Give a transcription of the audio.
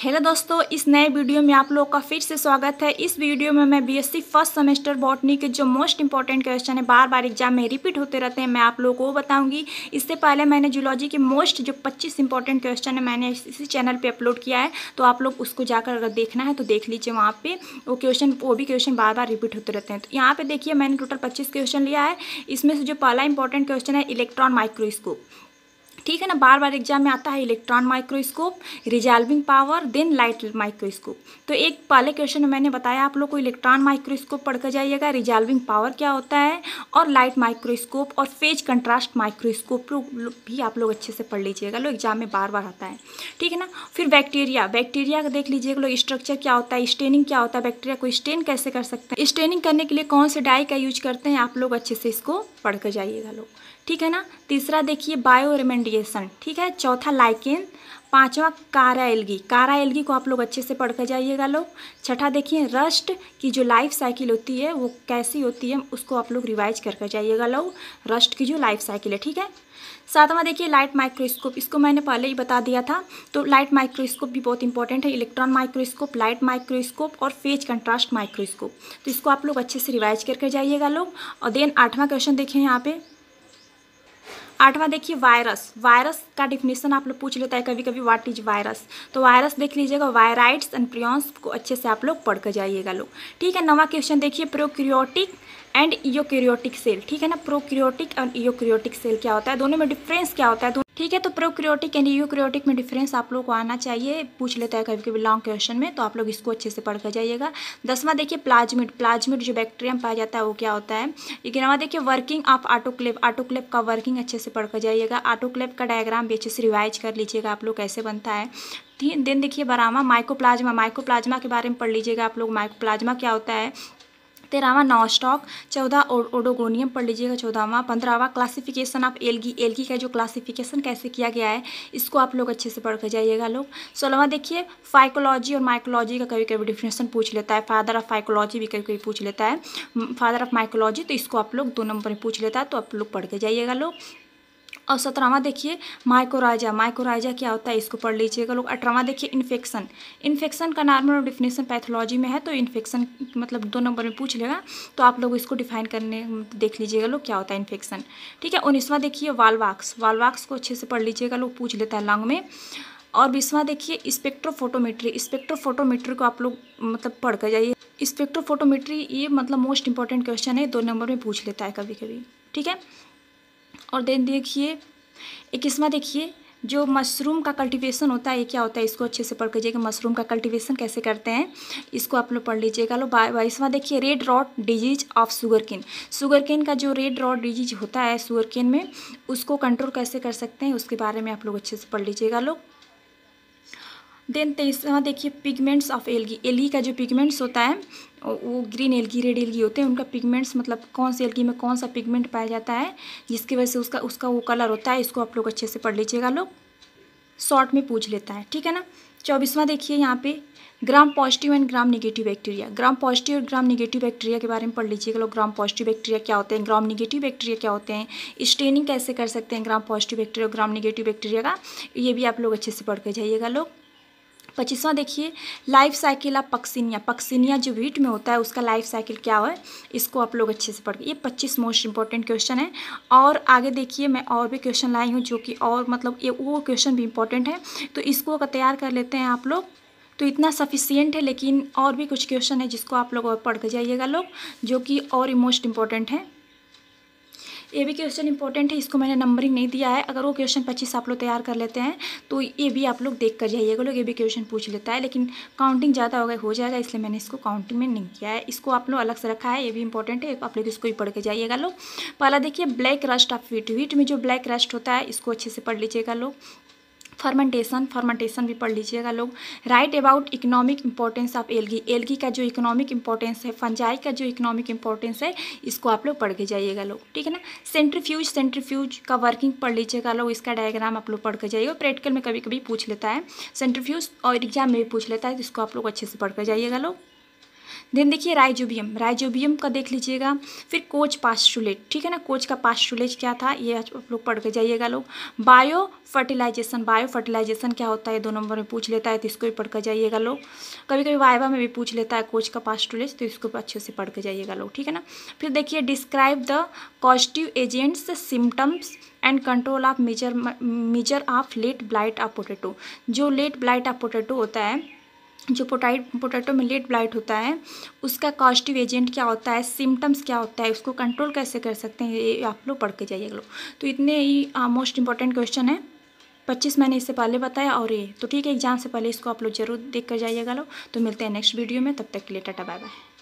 Hello दोस्तों, इस नए वीडियो में आप लोगों का फिर से स्वागत है। इस वीडियो में मैं बीएससी फर्स्ट सेमेस्टर बॉटनी के जो मोस्ट इंपॉर्टेंट क्वेश्चन है बार बार एग्जाम में रिपीट होते रहते हैं, मैं आप लोगों को बताऊंगी। इससे पहले मैंने जूलॉजी के मोस्ट जो 25 इंपॉर्टेंट क्वेश्चन है मैंने इसी चैनल पे अपलोड किया है, तो आप लोग उसको जाकर अगर देखना है तो देख लीजिए। वहाँ पे वो भी क्वेश्चन बार बार रिपीट होते रहते हैं। तो यहाँ पे देखिए मैंने टोटल 25 क्वेश्चन लिया है। इसमें से जो पहला इंपॉर्टेंट क्वेश्चन है इलेक्ट्रॉन माइक्रोस्कोप, ठीक है ना, बार बार एग्जाम में आता है। Electron microscope, resolving power, then light microscope. तो एक पहले क्वेश्चन में मैंने बताया आप लोग को इलेक्ट्रॉन माइक्रोस्कोप पढ़ कर जाइएगा, रिजॉल्विंग पावर क्या होता है, और लाइट माइक्रोस्कोप और फेज कंट्रास्ट माइक्रोस्कोप भी आप लोग अच्छे से पढ़ लीजिएगा। लोग एग्जाम में बार बार आता है, ठीक है ना। फिर बैक्टीरिया का देख लीजिएगा लोग, स्ट्रक्चर क्या होता है, स्टेनिंग क्या होता है, बैक्टीरिया को स्टेन कैसे कर सकते हैं, स्टेनिंग करने के लिए कौन से डाई का यूज करते हैं, आप लोग अच्छे से इसको पढ़ कर जाइएगा लोग, ठीक है ना। तीसरा देखिए बायो रेमेडिएशन, ठीक है। चौथा लाइकेन। पांचवा कारा एल्गी को आप लोग अच्छे से पढ़ कर जाइएगा लोग। छठा देखिए रस्ट की जो लाइफ साइकिल होती है वो कैसी होती है, उसको आप लोग रिवाइज कर जाइएगा लोग, रस्ट की जो लाइफ साइकिल है, ठीक है। सातवां देखिए लाइट माइक्रोस्कोप, इसको मैंने पहले ही बता दिया था। तो लाइट माइक्रोस्कोप भी बहुत इंपॉर्टेंट है, इलेक्ट्रॉन माइक्रोस्कोप, लाइट माइक्रोस्कोप और फेज कंट्रास्ट माइक्रोस्कोप। तो इसको आप लोग अच्छे से रिवाइज कर जाइएगा लोग। और देन आठवां क्वेश्चन देखिए यहाँ पे, आठवां देखिए वायरस का डिफिनेशन आप लोग पूछ लेता है कभी कभी, व्हाट इज वायरस। तो वायरस देख लीजिएगा, वायराइड्स एंड प्रियॉन्स को अच्छे से आप लोग पढ़ कर जाइएगा लोग, ठीक है। नवा क्वेश्चन देखिए प्रोक्रियोटिक एंड यूकैरियोटिक सेल, ठीक है ना। प्रोक्रियोटिक और यूकैरियोटिक सेल क्या होता है, दोनों में डिफरेंस क्या होता है, ठीक है। तो प्रोक्रियोटिक एंड यूकैरियोटिक में डिफरेंस आप लोग को आना चाहिए, पूछ लेता है कभी कभी लॉन्ग क्वेश्चन में, तो आप लोग इसको अच्छे से पढ़ कर जाइएगा। 10वां देखिए प्लाज्मिड जो बैक्टीरियम पाया जाता है वो क्या होता है। 11वां देखिए वर्किंग ऑफ ऑटोक्लेव का वर्किंग अच्छे से पढ़ कर जाइएगा। ऑटोक्लेव का डायग्राम भी अच्छे से रिवाइज कर लीजिएगा आप लोग कैसे बनता है। दिन देखिए 12वां माइकोप्लाज्मा के बारे में पढ़ लीजिएगा आप लोग, माइकोप्लाज्मा क्या होता है। 13वां नॉस्टॉक। 14 ओडोगोनियम पढ़ लीजिएगा 14वां। 15वां क्लासिफिकेशन ऑफ एल्गी का जो क्लासिफिकेशन कैसे किया गया है इसको आप लोग अच्छे से पढ़ कर जाइएगा लोग। 16वां देखिए फाइकोलॉजी और माइकोलॉजी का कभी कभी डिफिनेशन पूछ लेता है, फादर ऑफ फाइकोलॉजी भी कभी कभी पूछ लेता है, फादर ऑफ माइकोलॉजी, तो इसको आप लोग 2 नंबर में पूछ लेता है, तो आप लोग पढ़ के जाइएगा लोग। और 17वां देखिए माइकोराइजा क्या होता है, इसको पढ़ लीजिएगा लोग। 18वां देखिए इन्फेक्शन का नॉर्मल डिफिनेशन पैथोलॉजी में है, तो इन्फेक्शन मतलब 2 नंबर में पूछ लेगा, तो आप लोग इसको डिफाइन करने देख लीजिएगा लोग क्या होता है इन्फेक्शन, ठीक है। 19वां देखिए वाल्वाक्स को अच्छे से पढ़ लीजिएगा लोग, पूछ लेता है लंग में। और 20वां देखिए स्पेक्ट्रोफोटोमेट्री को आप लोग मतलब पढ़ कर जाइए। स्पेक्ट्रोफोटोमेट्री ये मतलब मोस्ट इंपॉर्टेंट क्वेश्चन है, 2 नंबर में पूछ लेता है कभी कभी, ठीक है। और देन देखिए 21वां देखिए जो मशरूम का कल्टीवेशन होता है ये क्या होता है, इसको अच्छे से पढ़ लीजिएगा, मशरूम का कल्टीवेशन कैसे करते हैं इसको आप लोग पढ़ लीजिएगा लो। 22वां देखिए red rot disease of sugarcane का जो रेड रॉट डिजीज होता है शुगरकेन में, उसको कंट्रोल कैसे कर सकते हैं उसके बारे में आप लोग अच्छे से पढ़ लीजिएगा लोग। देन 23वां देखिए पिगमेंट्स ऑफ एल्गी का जो पिगमेंट्स होता है वो ग्रीन एल्गी रेड एल्गी होते हैं, उनका पिगमेंट्स मतलब कौन सी एल्गी में कौन सा पिगमेंट पाया जाता है जिसकी वजह से उसका वो कलर होता है, इसको आप लोग अच्छे से पढ़ लीजिएगा लोग, शॉर्ट में पूछ लेता है, ठीक है ना। 24वां देखिए यहाँ पे gram positive and gram negative bacteria, gram positive और ग्राम निगेटिव बैक्टीरिया के बारे में पढ़ लीजिएगा लोग। ग्राम पॉजिटिव बैक्टीरिया क्या होते हैं, ग्राम निगेटिव बैक्टीरिया क्या होते हैं, स्टेनिंग कैसे कर सकते हैं ग्राम पॉजिटिव बैक्टीरिया और ग्राम निगेटिव बैक्टीरिया का, ये भी आप लोग अच्छे से पढ़ के जाइएगा लोग। 25वां देखिए लाइफ साइकिल ऑफ पक्सिनिया जो वीट में होता है उसका लाइफ साइकिल क्या है, इसको आप लोग अच्छे से पढ़, ये 25 मोस्ट इंपॉर्टेंट क्वेश्चन है। और आगे देखिए मैं और भी क्वेश्चन लाई हूँ जो कि और मतलब ये वो क्वेश्चन भी इंपॉर्टेंट है, तो इसको अगर तैयार कर लेते हैं आप लोग तो इतना सफिशियंट है, लेकिन और भी कुछ क्वेश्चन है जिसको आप लोग और पढ़ के जाइएगा लोग, जो कि और मोस्ट इंपॉर्टेंट है। ये भी क्वेश्चन इंपॉर्टेंट है, इसको मैंने नंबरिंग नहीं दिया है, अगर वो क्वेश्चन 25 आप लोग तैयार कर लेते हैं तो ये भी आप लोग देख कर जाइएगा लोग, ये भी क्वेश्चन पूछ लेता है, लेकिन काउंटिंग ज़्यादा हो जाएगा इसलिए मैंने इसको काउंटिंग में नहीं किया है, इसको आप लोग अलग से रखा है, ये भी इंपॉर्टेंट है, आप लोग इसको ही पढ़ के जाइएगा लोग। पहला देखिए ब्लैक रस्ट ऑफ वीट में जो ब्लैक रस्ट होता है इसको अच्छे से पढ़ लीजिएगा लोग। फर्मेंटेशन भी पढ़ लीजिएगा लोग। Right about economic importance of algae का जो इकोनॉमिक इंपॉर्टेंस है, फंजाई का जो इकोनॉमिक इंपॉर्टेंस है, इसको आप लोग पढ़ के जाइएगा लोग, ठीक है ना। सेंट्रीफ्यूज का वर्किंग पढ़ लीजिएगा लोग, इसका डायग्राम आप लोग पढ़ के जाइएगा, प्रैक्टिकल में कभी कभी पूछ लेता है सेंट्रीफ्यूज और एग्जाम में भी पूछ लेता है, तो इसको आप लोग अच्छे से पढ़ कर जाइएगा लोग। देन देखिए राइजोबियम का देख लीजिएगा। फिर कोच पास्टुलेट, ठीक है ना, कोच का पास्टुलेट क्या था ये आप लोग पढ़ के जाइएगा लोग। बायो फर्टिलाइजेशन क्या होता है 2 नंबर में पूछ लेता है, तो इसको भी पढ़ कर जाइएगा लोग। कभी कभी वाइवा में भी पूछ लेता है कोच का पास्टुलेट, तो इसको भी अच्छे से पढ़ के जाइएगा लोग, ठीक है ना। फिर देखिए describe the causative agents symptoms and control of major of late blight of potato. जो लेट ब्लाइट ऑफ पोटैटो होता है, जो पोटैटो में लेट ब्लाइट होता है, उसका कॉजेटिव एजेंट क्या होता है, सिम्टम्स क्या होता है, उसको कंट्रोल कैसे कर सकते हैं, ये आप लोग पढ़ के जाइएगा लोग। तो इतने ही मोस्ट इंपॉर्टेंट क्वेश्चन है, 25 मैंने इससे पहले बताया और ये तो ठीक है। एग्जाम से पहले इसको आप लोग जरूर देख कर जाइएगा लोग। तो मिलते हैं नेक्स्ट वीडियो में, तब तक के लिए टाटा बाय बाय।